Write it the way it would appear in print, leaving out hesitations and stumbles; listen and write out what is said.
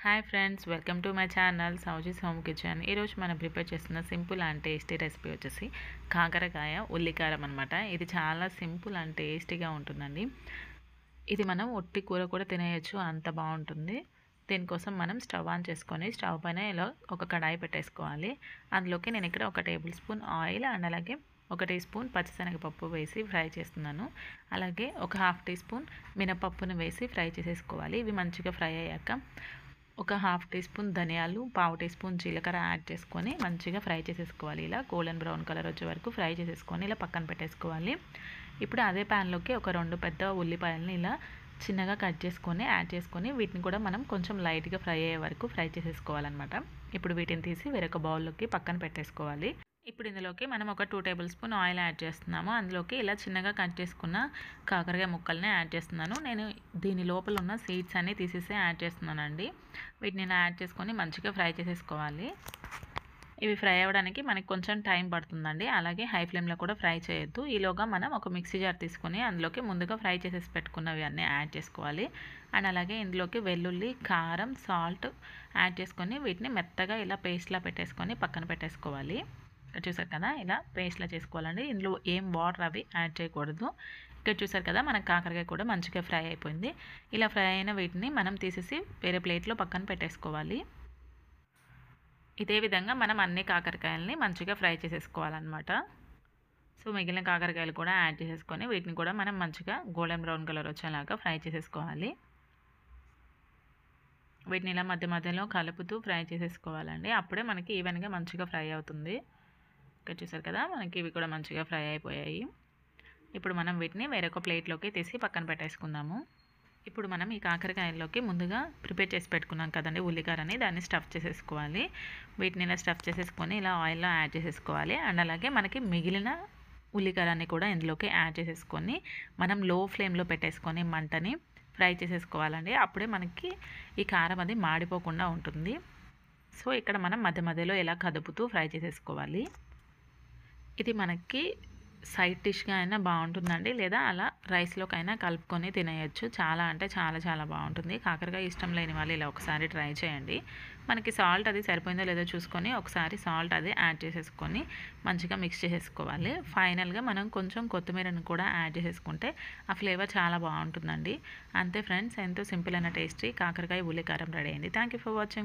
Hi friends, welcome to my channel Sowji's home kitchen. ఈరోజు మనం prepare చేస్తున్న సింపుల్ అండ్ టేస్టీ రెసిపీ వచ్చేసి కాకరకాయ ఉల్లికారం అనమాట. ఇది చాలా సింపుల్ అండ్ టేస్టీగా ఉంటుందండి. ఇది మనం ఒట్టి కూర కూడా తినేయచ్చు, అంత బాగుంటుంది. దీనికోసం మనం స్టవ్ ఆన్ చేసుకొని స్టవ్ పైన ఇలా ఒక కడాయి పెట్టేసుకోవాలి. అందులోకి నేను ఇక్కడ 1 టేబుల్ స్పూన్ ఆయిల్ అండ్ అలాగే 1 టీ స్పూన్ పచ్చిశనగపప్పు వేసి ఫ్రై చేస్తున్నాను. అలాగే ఒక 1/2 టీ స్పూన్ మినపప్పును వేసి ఫ్రై చేసేసుకోవాలి. ఇవి మంచిగా ఫ్రై అయ్యాక ఒక 1/2 టీ స్పూన్ ధనియాలు, 1/2 టీ స్పూన్ జీలకర్ర యాడ్ చేసుకొని మంచిగా ఫ్రై చేసేసుకోవాలి. ఇలా గోల్డెన్ బ్రౌన్ కలర్ వచ్చే వరకు ఫ్రై చేసేసుకొని ఇలా పక్కన పెట్టేసుకోవాలి. ఇప్పుడు అదే ప్యాన్లోకి ఒక 2 పెద్ద ఉల్లిపాయలని ఇలా చిన్నగా కట్ చేసుకొని యాడ్ చేసుకొని వీటిని కూడా మనం కొంచెం లైట్గా ఫ్రై అయ్యే వరకు ఫ్రై చేసేసుకోవాలన్నమాట. ఇప్పుడు వీటిని తీసి వేరొక బౌల్లోకి పక్కన పెట్టేసుకోవాలి. ఇప్పుడు ఇందులోకి మనం ఒక 2 టేబుల్ స్పూన్ ఆయిల్ యాడ్ చేస్తున్నాము. అందులోకి ఇలా చిన్నగా కట్ చేసుకున్న కాకరకాయ ముక్కల్ని యాడ్ చేస్తున్నాను. నేను దీని లోపల ఉన్న సీడ్స్ అన్నీ తీసేసి యాడ్ చేస్తున్నానండి. వీటిని ఇలా యాడ్ చేసుకొని మంచిగా ఫ్రై చేసేసుకోవాలి. ఇవి ఫ్రై అవ్వడానికి మనకి కొంచెం టైం పడుతుందండి. అలాగే హై ఫ్లేమ్లో కూడా ఫ్రై చేయొద్దు. ఈలోగా మనం ఒక మిక్సీ జార్ తీసుకొని అందులోకి ముందుగా ఫ్రై చేసేసి పెట్టుకున్నవి అన్నీ యాడ్ చేసుకోవాలి. అండ్ అలాగే ఇందులోకి వెల్లుల్లి, కారం, సాల్ట్ యాడ్ చేసుకొని వీటిని మెత్తగా ఇలా పేస్ట్లా పెట్టేసుకొని పక్కన పెట్టేసుకోవాలి. చూసారు కదా, ఇలా పేస్ట్లా చేసుకోవాలండి. ఇందులో ఏం వాటర్ అవి యాడ్ చేయకూడదు. ఇక్కడ చూసారు కదా, మన కాకరకాయ కూడా మంచిగా ఫ్రై అయిపోయింది. ఇలా ఫ్రై అయిన వీటిని మనం తీసేసి వేరే ప్లేట్లో పక్కన పెట్టేసుకోవాలి. ఇదే విధంగా మనం అన్ని కాకరకాయలని మంచిగా ఫ్రై చేసేసుకోవాలన్నమాట. సో మిగిలిన కాకరకాయలు కూడా యాడ్ చేసేసుకొని వీటిని కూడా మనం మంచిగా గోల్డెన్ బ్రౌన్ కలర్ వచ్చేలాగా ఫ్రై చేసేసుకోవాలి. వీటిని ఇలా మధ్య మధ్యలో కలుపుతూ ఫ్రై చేసేసుకోవాలండి. అప్పుడే మనకి ఈవెన్గా మంచిగా ఫ్రై అవుతుంది. ఇక్కడ చూసారు కదా, మనకి ఇవి కూడా మంచిగా ఫ్రై అయిపోయాయి. ఇప్పుడు మనం వీటిని వేరొక ప్లేట్లోకి తీసి పక్కన పెట్టేసుకుందాము. ఇప్పుడు మనం ఈ కాకరకాయల్లోకి ముందుగా ప్రిపేర్ చేసి పెట్టుకున్నాం కదండి ఉల్లికారని, దాన్ని స్టఫ్ చేసేసుకోవాలి. వీటిని ఇలా స్టఫ్ చేసేసుకొని ఇలా ఆయిల్లో యాడ్ చేసేసుకోవాలి. అండ్ అలాగే మనకి మిగిలిన ఉల్లికారాన్ని కూడా ఇందులోకి యాడ్ చేసేసుకొని మనం లో ఫ్లేమ్లో పెట్టేసుకొని మంటని ఫ్రై చేసేసుకోవాలండి. అప్పుడే మనకి ఈ కారం అది మాడిపోకుండా ఉంటుంది. సో ఇక్కడ మనం మధ్య మధ్యలో ఇలా కదుపుతూ ఫ్రై చేసేసుకోవాలి. ఇది మనకి సైడ్ డిష్గా అయినా బాగుంటుందండి, లేదా అలా రైస్లోకైనా కలుపుకొని తినేయచ్చు. చాలా అంటే చాలా చాలా బాగుంటుంది. కాకరకాయ ఇష్టం లేని వాళ్ళు ఇలా ఒకసారి ట్రై చేయండి. మనకి సాల్ట్ అది సరిపోయిందో లేదో చూసుకొని ఒకసారి సాల్ట్ అది యాడ్ చేసేసుకొని మంచిగా మిక్స్ చేసేసుకోవాలి. ఫైనల్గా మనం కొంచెం కొత్తిమీరను కూడా యాడ్ చేసేసుకుంటే ఆ ఫ్లేవర్ చాలా బాగుంటుందండి. అంతే ఫ్రెండ్స్, ఎంతో సింపుల్ అయిన టేస్టీ కాకరకాయ ఉల్లికారం రెడీ అయింది. Thank you for watching.